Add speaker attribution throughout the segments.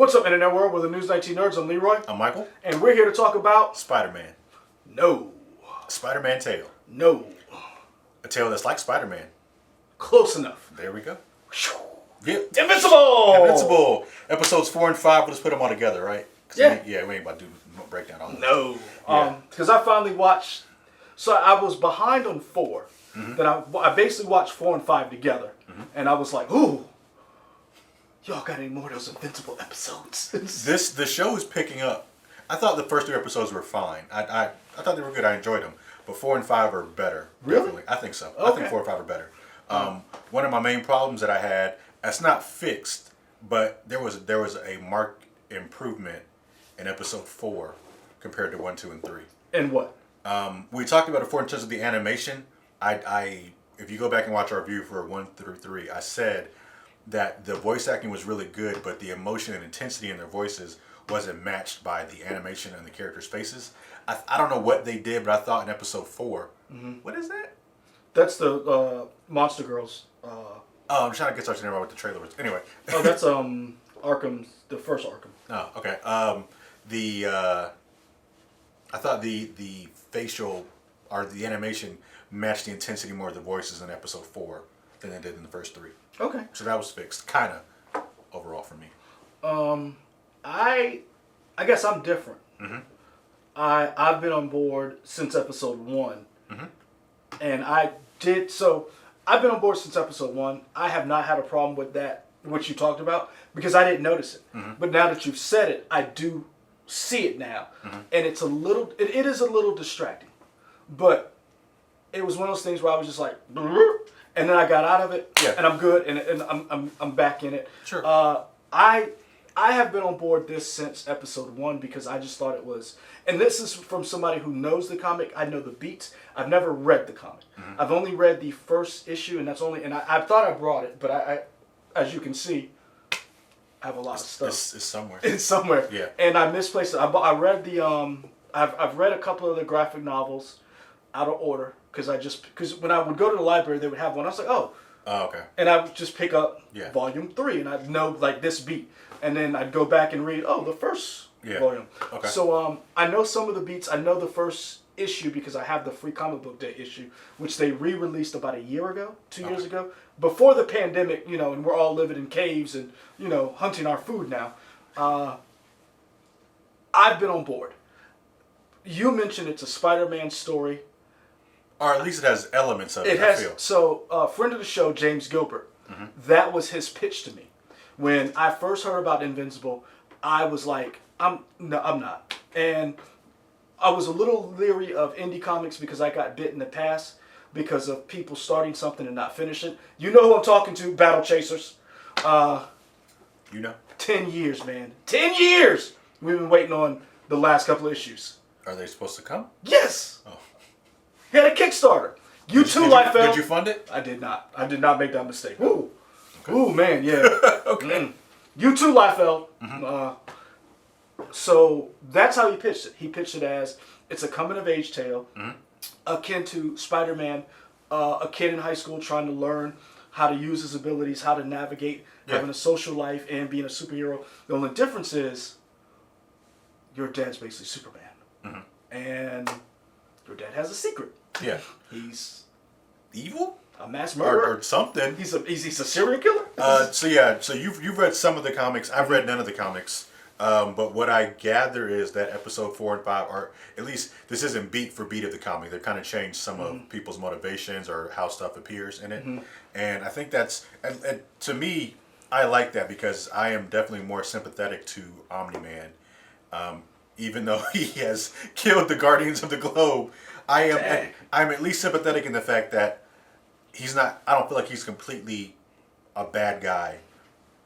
Speaker 1: What's up, Internet World? We're the News 19 Nerds. I'm Leroy.
Speaker 2: I'm Michael.
Speaker 1: And we're here to talk about...
Speaker 2: Spider-Man.
Speaker 1: No.
Speaker 2: Spider-Man tail.
Speaker 1: No.
Speaker 2: A tail that's like Spider-Man.
Speaker 1: Close enough.
Speaker 2: There we go.
Speaker 1: Yep. Invincible!
Speaker 2: Invincible! Episodes 4 and 5, we'll just put them all together, right?
Speaker 1: Yeah.
Speaker 2: We ain't about to do breakdown on
Speaker 1: No.
Speaker 2: Yeah.
Speaker 1: Because I finally watched... So I was behind on 4. Mm-hmm. Then I basically watched 4 and 5 together. Mm-hmm. And I was like, ooh. Y'all got any more of those Invincible episodes?
Speaker 2: The show is picking up. I thought the first 3 episodes were fine. I thought they were good. I enjoyed them. But 4 and 5 are better.
Speaker 1: Really?
Speaker 2: Definitely. I think so.
Speaker 1: Okay.
Speaker 2: I think 4 and 5 are better. One of my main problems that I had, that's not fixed, but there was a marked improvement in episode 4 compared to 1, 2, and 3.
Speaker 1: And what?
Speaker 2: We talked about it before in terms of the animation. If you go back and watch our review for 1 through 3, I said that the voice acting was really good, but the emotion and intensity in their voices wasn't matched by the animation and the characters' faces. I don't know what they did, but I thought in episode 4, what is that?
Speaker 1: That's the Monster Girls.
Speaker 2: I'm trying to get started with the trailer. Anyway.
Speaker 1: Oh, that's Arkham's, the first Arkham.
Speaker 2: Oh, okay. I thought the facial or the animation matched the intensity more of the voices in episode 4 than it did in the first 3.
Speaker 1: Okay.
Speaker 2: So that was fixed, kind of, overall for me.
Speaker 1: I guess I'm different.
Speaker 2: Mm-hmm.
Speaker 1: I've been on board since episode 1.
Speaker 2: Mm-hmm.
Speaker 1: And I've been on board since episode 1. I have not had a problem with that, what you talked about, because I didn't notice it. Mm-hmm. But now that you've said it, I do see it now. Mm-hmm. And it is a little distracting. But it was one of those things where I was just like, and then I got out of it, and I'm good, and I'm back in it.
Speaker 2: Sure.
Speaker 1: I have been on board this since episode 1 because I just thought it was, and this is from somebody who knows the comic. I know the beats. I've never read the comic. Mm-hmm. I've only read the first issue, and I thought I brought it, but I as you can see, I have a lot of stuff.
Speaker 2: It's somewhere.
Speaker 1: It's somewhere.
Speaker 2: Yeah.
Speaker 1: And I misplaced it. I read I've read a couple of the graphic novels out of order because when I would go to the library, they would have one. I was like, oh.
Speaker 2: Oh, okay.
Speaker 1: And I would just pick up volume 3, and I'd know like this beat. And then I'd go back and read, the first volume. Okay. So I know some of the beats. I know the first issue because I have the free comic book day issue, which they re-released about a year ago, 2 years ago. Before the pandemic, and we're all living in caves and, hunting our food now. I've been on board. You mentioned it's a Spider-Man story.
Speaker 2: Or at least it has elements of it,
Speaker 1: I
Speaker 2: feel.
Speaker 1: So, friend of the show, James Gilbert, that was his pitch to me. When I first heard about Invincible, I was like, I'm not. And I was a little leery of indie comics because I got bit in the past because of people starting something and not finishing. You know who I'm talking to, Battle Chasers. 10 years, man. 10 years! We've been waiting on the last couple of issues.
Speaker 2: Are they supposed to come?
Speaker 1: Yes!
Speaker 2: Oh.
Speaker 1: He had a Kickstarter. You too, Liefeld.
Speaker 2: Did you fund it?
Speaker 1: I did not. I did not make that mistake. Ooh. Okay. Ooh, man, yeah.
Speaker 2: Okay.
Speaker 1: You too, Liefeld. Mm-hmm. So that's how he pitched it. He pitched it as it's a coming-of-age tale, akin to Spider-Man, a kid in high school trying to learn how to use his abilities, how to navigate having a social life and being a superhero. The only difference is your dad's basically Superman. And your dad has a secret.
Speaker 2: Yeah.
Speaker 1: He's
Speaker 2: evil?
Speaker 1: A mass murderer.
Speaker 2: Or something.
Speaker 1: He's a serial killer?
Speaker 2: So you've read some of the comics. I've read none of the comics. But what I gather is that episode 4 and 5 are, at least this isn't beat for beat of the comic. They've kind of changed some of people's motivations or how stuff appears in it. And I think that's, and to me, I like that because I am definitely more sympathetic to Omni-Man. Even though he has killed the Guardians of the Globe, I'm at least sympathetic in the fact that he's not, I don't feel like he's completely a bad guy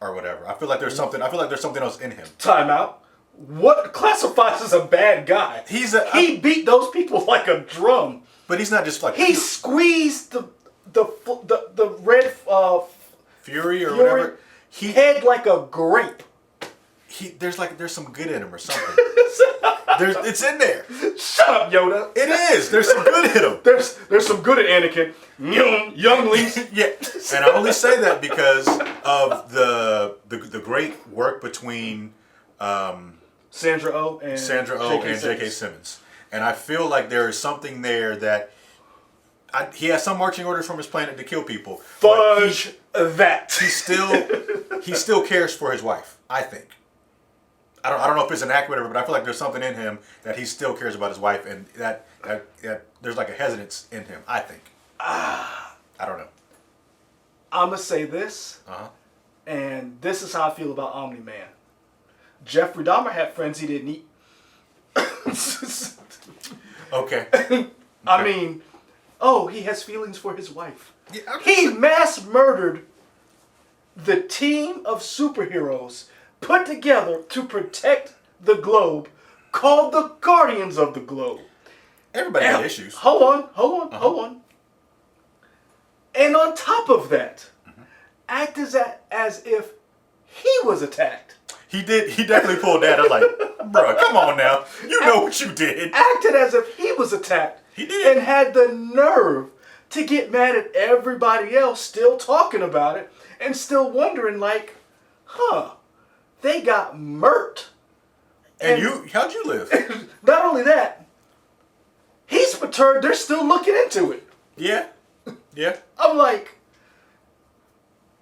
Speaker 2: or whatever. I feel like there's something else in him.
Speaker 1: Time out. What classifies as a bad guy? He beat those people like a drum.
Speaker 2: But he's not just like
Speaker 1: he squeezed the red
Speaker 2: Fury or whatever.
Speaker 1: Head like a grape.
Speaker 2: There's some good in him or something. It's in there.
Speaker 1: Shut up, Yoda.
Speaker 2: It is. There's some good in him.
Speaker 1: There's some good in Anakin. Younglings.
Speaker 2: Yeah. And I only say that because of the great work between
Speaker 1: Sandra Oh and
Speaker 2: J.K. Simmons. And I feel like there is something there that he has some marching orders from his planet to kill people.
Speaker 1: Fudge that.
Speaker 2: He still cares for his wife, I think. I don't know if it's an act or whatever, but I feel like there's something in him that he still cares about his wife, and that there's like a hesitance in him, I think. I don't know.
Speaker 1: I'm going to say this, and this is how I feel about Omni-Man. Jeffrey Dahmer had friends he didn't eat.
Speaker 2: Okay.
Speaker 1: I mean, he has feelings for his wife.
Speaker 2: Yeah,
Speaker 1: he mass murdered the team of superheroes put together to protect the globe, called the Guardians of the Globe.
Speaker 2: Everybody had issues.
Speaker 1: Hold on. And on top of that, act as if he was attacked.
Speaker 2: He did. He definitely pulled that. I was like, bro, come on now. You know what you did.
Speaker 1: Acted as if he was attacked.
Speaker 2: He did.
Speaker 1: And had the nerve to get mad at everybody else still talking about it and still wondering like, they got murked.
Speaker 2: And how'd you live?
Speaker 1: Not only that, he's perturbed. They're still looking into it.
Speaker 2: Yeah. Yeah.
Speaker 1: I'm like,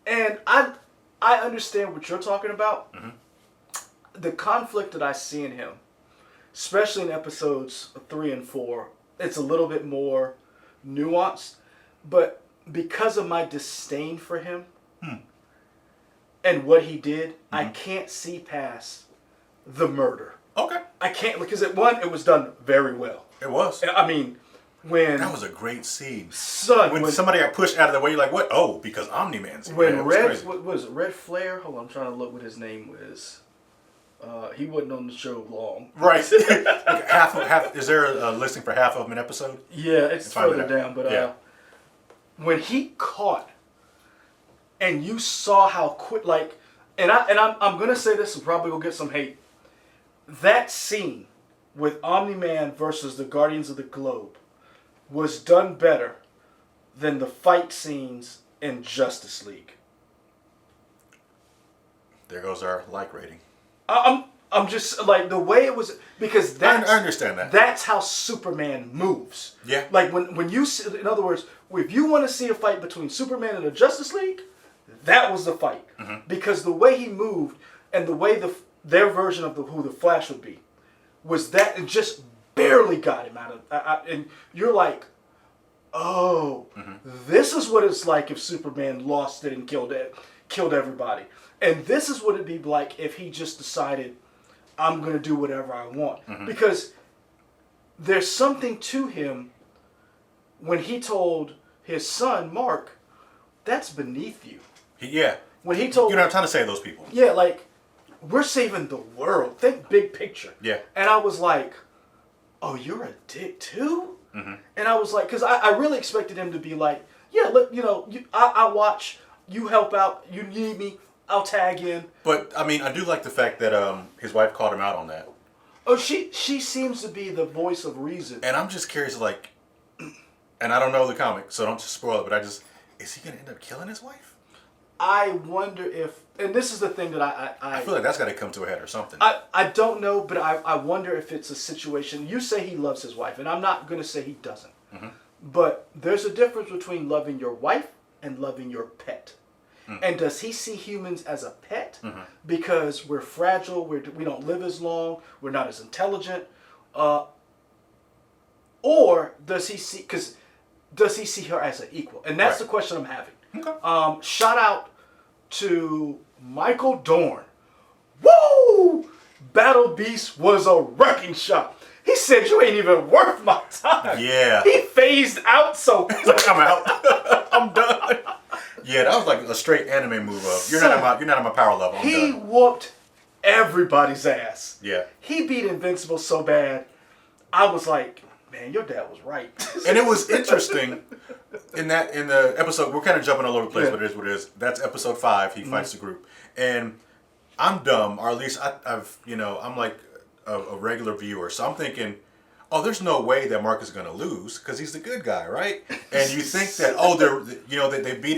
Speaker 1: and I understand what you're talking about. The conflict that I see in him, especially in episodes 3 and 4, it's a little bit more nuanced. But because of my disdain for him and what he did, I can't see past the murder.
Speaker 2: Okay.
Speaker 1: I can't, because it was done very well.
Speaker 2: It was.
Speaker 1: I mean, when...
Speaker 2: That was a great scene.
Speaker 1: When
Speaker 2: somebody got pushed out of the way, you're like, what? Oh, because Omni-Man's here.
Speaker 1: When what was it, Red Flare? Hold on, I'm trying to look what his name was. He wasn't on the show long.
Speaker 2: Right. half. Is there a listing for half of an episode?
Speaker 1: Yeah, it's further down. But when he caught, and you saw how quick, like, and I'm gonna say this and probably will get some hate. That scene with Omni-Man versus the Guardians of the Globe was done better than the fight scenes in Justice League.
Speaker 2: There goes our like rating.
Speaker 1: I'm just like the way it was, because I
Speaker 2: understand that.
Speaker 1: That's how Superman moves.
Speaker 2: Yeah.
Speaker 1: Like when you see, in other words, if you want to see a fight between Superman and the Justice League, that was the fight. Because the way he moved and the way their version of who the Flash would be was that it just barely got him out of. And you're like, this is what it's like if Superman lost it and killed everybody. And this is what it'd be like if he just decided, I'm going to do whatever I want. Because there's something to him when he told his son, Mark, that's beneath you. When he told...
Speaker 2: You're not trying to say those people.
Speaker 1: Yeah, like, we're saving the world. Think big picture.
Speaker 2: Yeah.
Speaker 1: And I was like, oh, you're a dick too? And I was like, because I really expected him to be like, yeah, look, I watch, you help out, you need me, I'll tag in.
Speaker 2: But, I mean, I do like the fact that his wife called him out on that.
Speaker 1: Oh, she seems to be the voice of reason.
Speaker 2: And I'm just curious, like, and I don't know the comic, so don't just spoil it, but is he going to end up killing his wife?
Speaker 1: I wonder if, and this is the thing that I
Speaker 2: feel like that's got to come to a head or something.
Speaker 1: I don't know, but I wonder if it's a situation. You say he loves his wife, and I'm not going to say he doesn't. But there's a difference between loving your wife and loving your pet. And does he see humans as a pet because we're fragile, we don't live as long, we're not as intelligent, or does he see her as an equal? And that's the question I'm having.
Speaker 2: Okay.
Speaker 1: Shout out to Michael Dorn. Woo! Battle Beast was a wrecking shot. He said, you ain't even worth my time.
Speaker 2: Yeah.
Speaker 1: He phased out so quick.
Speaker 2: I'm out. I'm done. Yeah, that was like a straight anime move of you're not on my power level.
Speaker 1: He whooped everybody's ass.
Speaker 2: Yeah.
Speaker 1: He beat Invincible so bad. I was like, man, your dad was right.
Speaker 2: And it was interesting in the episode, we're kind of jumping all over the place, but it is what it is. That's episode 5, he fights the group. And I'm dumb, or at least I'm like a regular viewer. So I'm thinking, oh, there's no way that Mark is going to lose because he's the good guy, right? And you think that,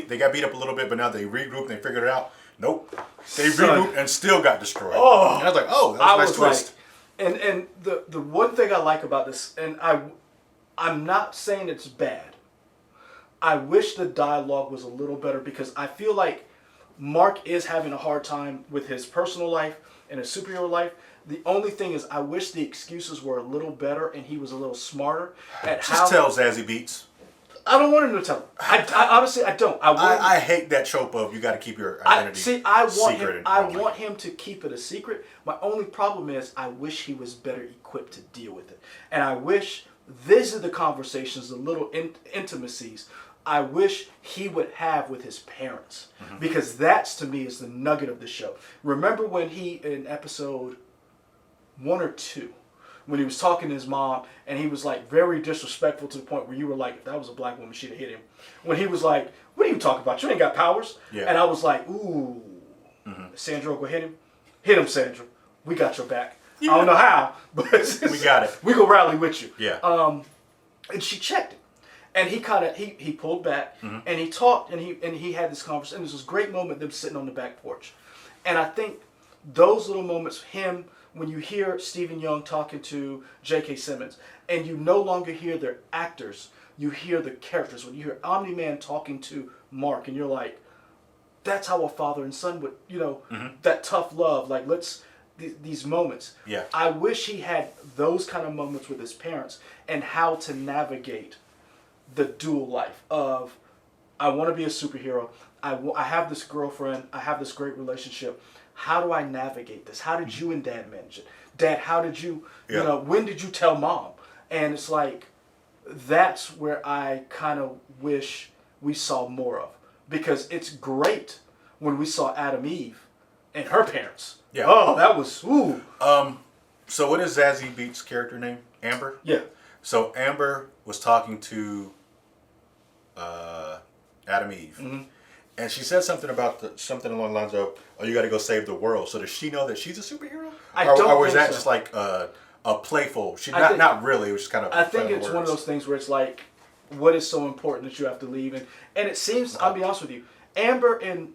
Speaker 2: they got beat up a little bit, but now they regrouped and they figured it out. Nope. They
Speaker 1: Son.
Speaker 2: reboot and still got destroyed.
Speaker 1: Oh.
Speaker 2: And I was like, oh, that was a nice twist.
Speaker 1: And the one thing I like about this, and I'm not saying it's bad. I wish the dialogue was a little better because I feel like Mark is having a hard time with his personal life and his superhero life. The only thing is I wish the excuses were a little better and he was a little smarter at how...
Speaker 2: Just tell Zazie Beetz.
Speaker 1: I don't want him to tell him. I honestly, I don't.
Speaker 2: I hate that trope of you got to keep your identity secret.
Speaker 1: I want him to keep it a secret. My only problem is I wish he was better equipped to deal with it. And I wish these are the conversations, the little intimacies I wish he would have with his parents. Mm-hmm. Because that's, to me, is the nugget of the show. Remember when he, in episode 1 or 2, when he was talking to his mom, and he was like very disrespectful to the point where you were like, if that was a black woman, she'd have hit him. When he was like, what are you talking about? You ain't got powers. Yeah. And I was like, ooh, Sandra, go hit him. Hit him, Sandra. We got your back. Yeah. I don't know how, but
Speaker 2: we got it.
Speaker 1: We gonna rally with you.
Speaker 2: Yeah.
Speaker 1: And she checked it. And he kind of, he pulled back, and he talked, and he had this conversation. And there was this great moment, them sitting on the back porch. And I think those little moments, him, when you hear Stephen Young talking to J.K. Simmons, and you no longer hear their actors, you hear the characters. When you hear Omni-Man talking to Mark, and you're like, that's how a father and son would, that tough love, like these moments.
Speaker 2: Yeah.
Speaker 1: I wish he had those kind of moments with his parents and how to navigate the dual life of, I want to be a superhero. I have this girlfriend. I have this great relationship. How do I navigate this? How did you and Dad manage it? Dad, how did you, when did you tell Mom? And it's like, that's where I kind of wish we saw more of. Because it's great when we saw Adam Eve and her parents.
Speaker 2: Yeah.
Speaker 1: Oh, that was, ooh.
Speaker 2: So what is Zazie Beetz' character name? Amber?
Speaker 1: Yeah.
Speaker 2: So Amber was talking to Adam Eve. Mm-hmm. And she said something about something along the lines of, "Oh, you got to go save the world." So does she know that she's a superhero? Or was that just like a playful? Not really. It was just kind of.
Speaker 1: I think it's one of those things where it's like, what is so important that you have to leave? And it seems, I'll be honest with you, Amber and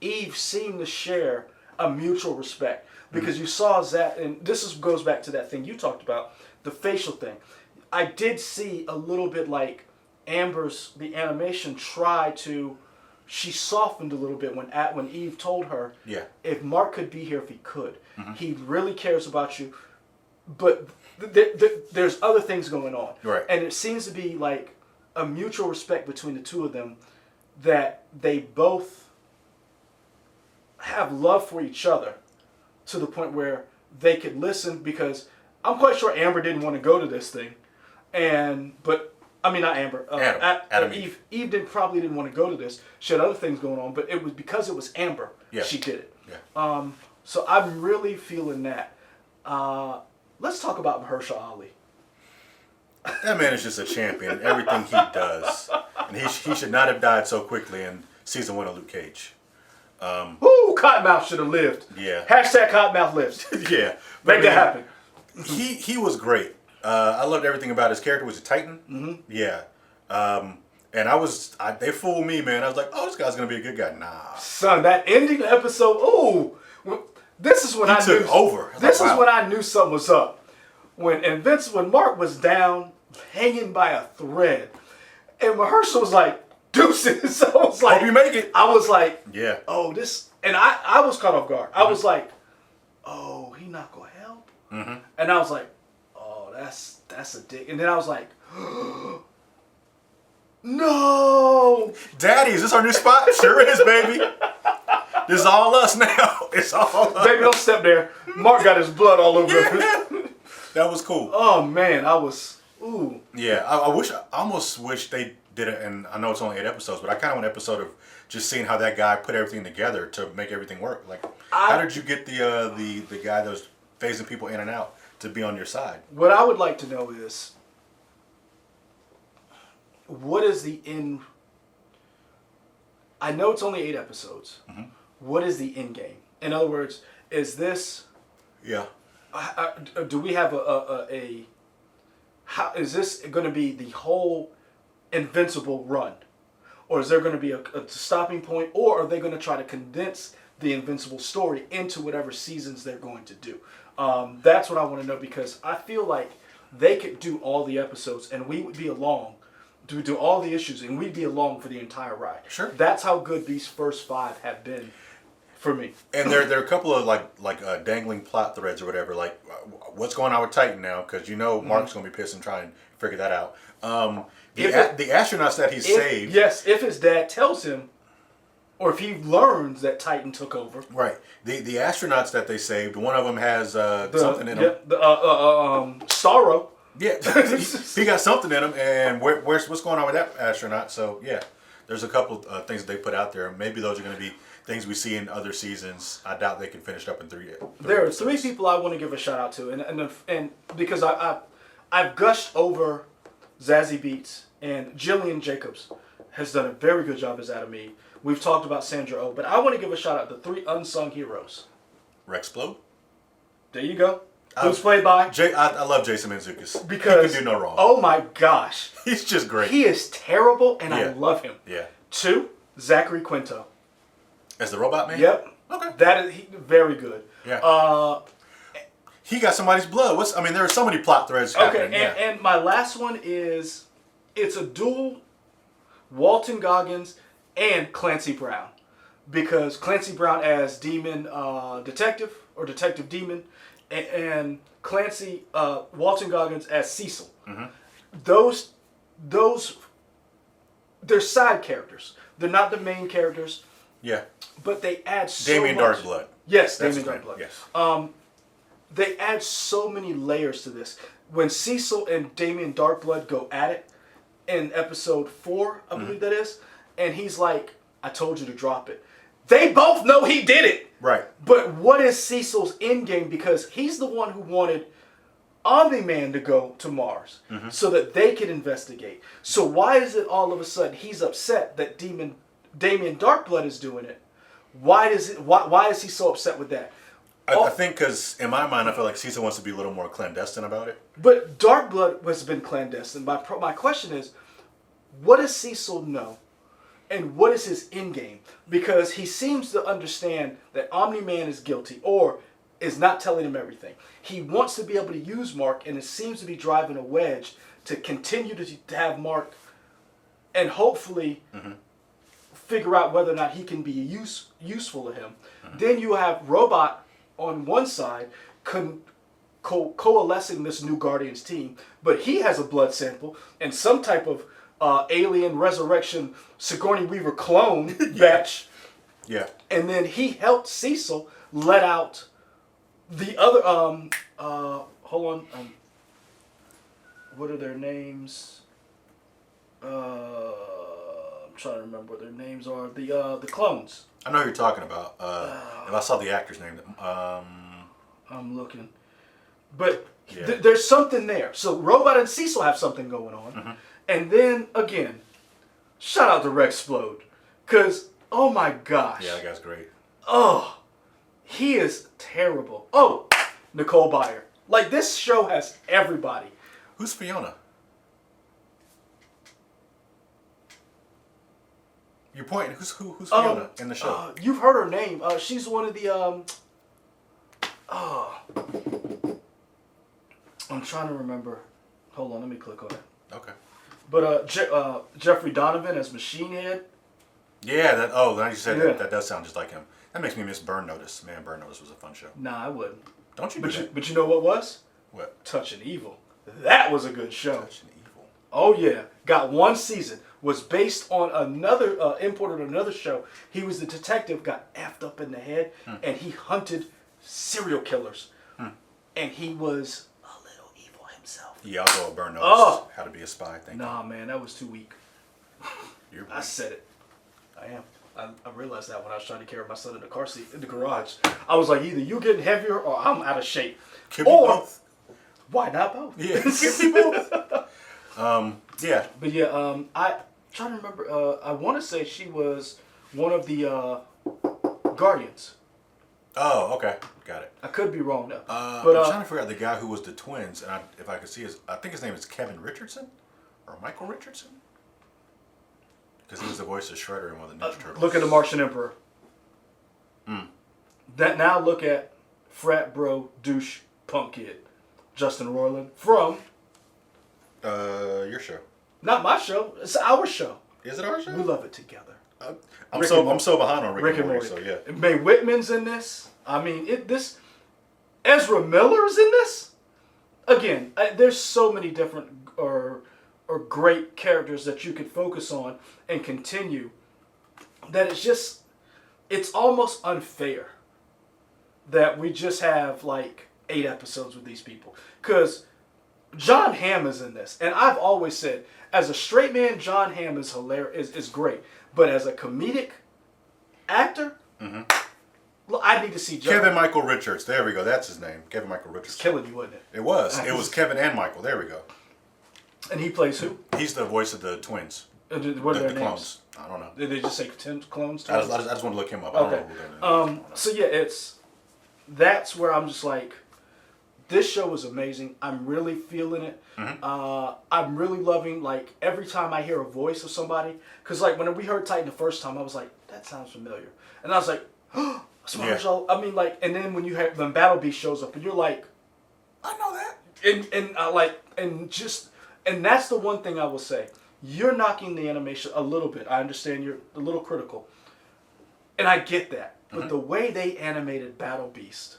Speaker 1: Eve seem to share a mutual respect because you saw that, and goes back to that thing you talked about, the facial thing. I did see a little bit like the animation she softened a little bit when Eve told her, if Mark could be here if he could. Mm-hmm. He really cares about you, but there's other things going on.
Speaker 2: Right.
Speaker 1: And it seems to be like a mutual respect between the two of them that they both have love for each other to the point where they could listen, because I'm quite sure Amber didn't want to go to this thing. Not Amber.
Speaker 2: Adam
Speaker 1: Eve. Eve probably didn't want to go to this. She had other things going on, but it was because it was Amber. Yeah. She did it.
Speaker 2: Yeah.
Speaker 1: So I'm really feeling that. Let's talk about Mahershala Ali.
Speaker 2: That man is just a champion in everything he does, and he should not have died so quickly in season 1 of Luke Cage.
Speaker 1: Cottonmouth should have lived.
Speaker 2: Yeah.
Speaker 1: Hashtag Cottonmouth lives.
Speaker 2: Yeah.
Speaker 1: Make that happen.
Speaker 2: He was great. I loved everything about his character. Was a Titan?
Speaker 1: Mm-hmm.
Speaker 2: Yeah. And they fooled me, man. I was like, oh, this guy's going to be a good guy. Nah.
Speaker 1: Son, that ending episode, this is when I knew.
Speaker 2: Over.
Speaker 1: This is when I knew something was up. When Mark was down, hanging by a thread, and Mahershala was like, deuces. So I was like,
Speaker 2: hope you make it.
Speaker 1: I was like,
Speaker 2: yeah.
Speaker 1: Oh, this. And I was caught off guard. I was like, oh, he not going to help?
Speaker 2: Mm-hmm.
Speaker 1: And I was like, that's a dick. And then I was like, no.
Speaker 2: Daddy, is this our new spot? Sure is, baby. This is all us now. It's all us.
Speaker 1: Baby, don't step there. Mark got his blood all over him.
Speaker 2: That was cool.
Speaker 1: Oh, man. Ooh.
Speaker 2: Yeah, I almost wish they did it, and I know it's only 8 episodes, but I kind of want an episode of just seeing how that guy put everything together to make everything work. Like, how did you get the guy that was phasing people in and out to be on your side?
Speaker 1: What I would like to know is, what is the end? I know it's only 8 episodes. Mm-hmm. What is the end game? In other words, is this?
Speaker 2: Yeah.
Speaker 1: Do we have how is this going to be the whole Invincible run, or is there going to be a stopping point, or are they going to try to condense the Invincible story into whatever seasons they're going to do? That's what I want to know, because I feel like they could do all the episodes and we would be along to do all the issues and we'd be along for the entire ride.
Speaker 2: Sure.
Speaker 1: That's how good these first 5 have been for me. And
Speaker 2: there are a couple of like dangling plot threads or whatever. Like, what's going on with Titan now? Because Mark's going to be pissed and try and figure that out. The astronauts that he saved.
Speaker 1: Yes, if his dad tells him, or if he learns that Titan took over.
Speaker 2: Right. The astronauts that they saved, one of them has something in him.
Speaker 1: Starro.
Speaker 2: Yeah, he got something in him, and what's going on with that astronaut? So yeah, there's a couple things that they put out there. Maybe those are going to be things we see in other seasons. I doubt they can finish up in 3 years.
Speaker 1: There are 3 people I want to give a shout out to, and because I've gushed over Zazie Beetz, and Jillian Jacobs has done a very good job as Adam Eve. We've talked about Sandra Oh, but I want to give a shout out to 3 unsung heroes.
Speaker 2: Rexplode.
Speaker 1: There you go. Who's played by?
Speaker 2: I love Jason Mantzoukas.
Speaker 1: Because
Speaker 2: he can do no wrong.
Speaker 1: Oh my gosh.
Speaker 2: He's just great.
Speaker 1: He is terrible, and I love him.
Speaker 2: Yeah.
Speaker 1: 2, Zachary Quinto.
Speaker 2: As the Robot Man?
Speaker 1: Yep.
Speaker 2: Okay.
Speaker 1: That is very good.
Speaker 2: Yeah. He got somebody's blood. There are so many plot threads happening.
Speaker 1: Okay, and my last one is, it's a duel, Walton Goggins and Clancy Brown. Because Clancy Brown as Demon Detective, or Detective Demon, and Clancy, Walton Goggins as Cecil. Mm-hmm. Those, they're side characters. They're not the main characters.
Speaker 2: Yeah.
Speaker 1: But they add so
Speaker 2: Damien
Speaker 1: much.
Speaker 2: Darkblood.
Speaker 1: Yes, Damien Darkblood.
Speaker 2: Yes.
Speaker 1: They add so many layers to this. When Cecil and Damien Darkblood go at it in episode 4, I believe that is, and he's like, I told you to drop it. They both know he did it.
Speaker 2: Right.
Speaker 1: But what is Cecil's end game? Because he's the one who wanted Omni-Man to go to Mars so that they could investigate. So why is it all of a sudden he's upset that Damien Darkblood is doing it? Why is he so upset with that?
Speaker 2: I think because in my mind I feel like Cecil wants to be a little more clandestine about it.
Speaker 1: But Darkblood has been clandestine. My question is, what does Cecil know? And what is his end game? Because he seems to understand that Omni-Man is guilty or is not telling him everything. He wants to be able to use Mark, and it seems to be driving a wedge to continue to have Mark and hopefully figure out whether or not he can be useful to him. Then you have Robot on one side coalescing this new Guardians team, but he has a blood sample and some type of alien resurrection Sigourney Weaver clone batch.
Speaker 2: Yeah.
Speaker 1: And then he helped Cecil let out the other hold on, what are their names? I'm trying to remember what their names are. The clones.
Speaker 2: I know who you're talking about. If I saw the actor's name,
Speaker 1: I'm looking, but there's something there. So Robot and Cecil have something going on, and then again, shout out to Rexplode, cause oh my gosh,
Speaker 2: yeah, that guy's great.
Speaker 1: Oh, he is terrible. Oh, Nicole Byer. Like, this show has everybody.
Speaker 2: Who's Fiona? You're pointing. Who's Fiona in the show?
Speaker 1: You've heard her name. She's one of the I'm trying to remember. Hold on, let me click on it.
Speaker 2: Okay.
Speaker 1: But Jeffrey Donovan as Machine Head.
Speaker 2: Yeah. Now you said that. That does sound just like him. That makes me miss Burn Notice. Man, Burn Notice was a fun show.
Speaker 1: Nah, I wouldn't.
Speaker 2: Don't you?
Speaker 1: But you know what was?
Speaker 2: What?
Speaker 1: Touching Evil. That was a good show.
Speaker 2: Touching Evil.
Speaker 1: Oh yeah, got one season. Was based on another imported another show. He was the detective, got effed up in the head, and he hunted serial killers. And he was a little evil himself.
Speaker 2: Yeah, I'll go with Burn Notice. How to Be a Spy.
Speaker 1: Nah, man, that was too weak.
Speaker 2: I
Speaker 1: said it. I am. I realized that when I was trying to carry my son in the car seat in the garage. I was like, either you getting heavier or I'm out of shape.
Speaker 2: Could be both.
Speaker 1: Why not both?
Speaker 2: Yeah, could be both. Yeah.
Speaker 1: But yeah, I'm trying to remember. I want to say she was one of the Guardians.
Speaker 2: Oh, okay. Got it.
Speaker 1: I could be wrong though.
Speaker 2: But I'm trying to figure out the guy who was the twins, and if I could see I think his name is Kevin Richardson or Michael Richardson. Because he was the voice of Shredder in one of the Ninja Turtles.
Speaker 1: Look at the Martian Emperor. That now look at frat bro douche punk kid, Justin Roiland from
Speaker 2: your show.
Speaker 1: Not my show. It's our show.
Speaker 2: Is it our show?
Speaker 1: We love it together.
Speaker 2: I'm so behind on Rick and Morty. So yeah.
Speaker 1: May Whitman's in this. I mean, Ezra Miller's in this. Again, there's so many different or great characters that you could focus on and continue. That it's almost unfair that we just have like 8 episodes with these people. Because John Hamm is in this. And I've always said, as a straight man, John Hamm is hilarious, is great. But as a comedic actor, look, I need to see John.
Speaker 2: Kevin Michael Richards. There we go. That's his name. Kevin Michael Richards.
Speaker 1: It's killing you, wasn't it?
Speaker 2: It was. It was Kevin and Michael. There we go.
Speaker 1: And he plays who?
Speaker 2: He's the voice of the twins.
Speaker 1: What are their names?
Speaker 2: Clones. I don't know.
Speaker 1: Did they just say clones?
Speaker 2: I just want to look him up.
Speaker 1: Okay.
Speaker 2: I don't know who their name is.
Speaker 1: So yeah, that's where I'm just like, this show is amazing. I'm really feeling it. I'm really loving, like, every time I hear a voice of somebody. Because, like, when we heard Titan the first time, I was like, that sounds familiar. And I was like, oh, I mean, like, and then when Battle Beast shows up, and you're like, I know that. And that's the one thing I will say. You're knocking the animation a little bit. I understand you're a little critical. And I get that. But the way they animated Battle Beast.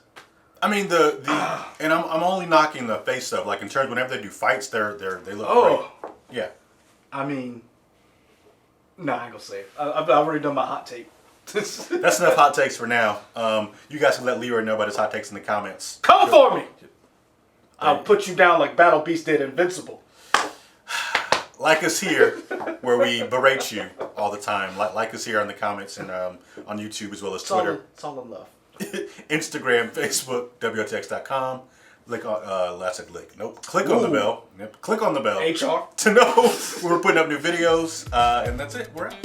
Speaker 2: I mean and I'm only knocking the face stuff. Like in terms whenever they do fights, they look great. Yeah.
Speaker 1: I mean, I ain't gonna say it. I've already done my hot take.
Speaker 2: That's enough hot takes for now. You guys can let Leroy know about his hot takes in the comments.
Speaker 1: Come for me. I'll put you down like Battle Beast did Invincible.
Speaker 2: Like us here, where we berate you all the time. Like us here in the comments and on YouTube as well as Twitter.
Speaker 1: It's all in love.
Speaker 2: Instagram, Facebook, WOTX.com. Click on the bell. Yep. Click on the bell.
Speaker 1: HR.
Speaker 2: To know when we're putting up new videos. And that's it. We're out.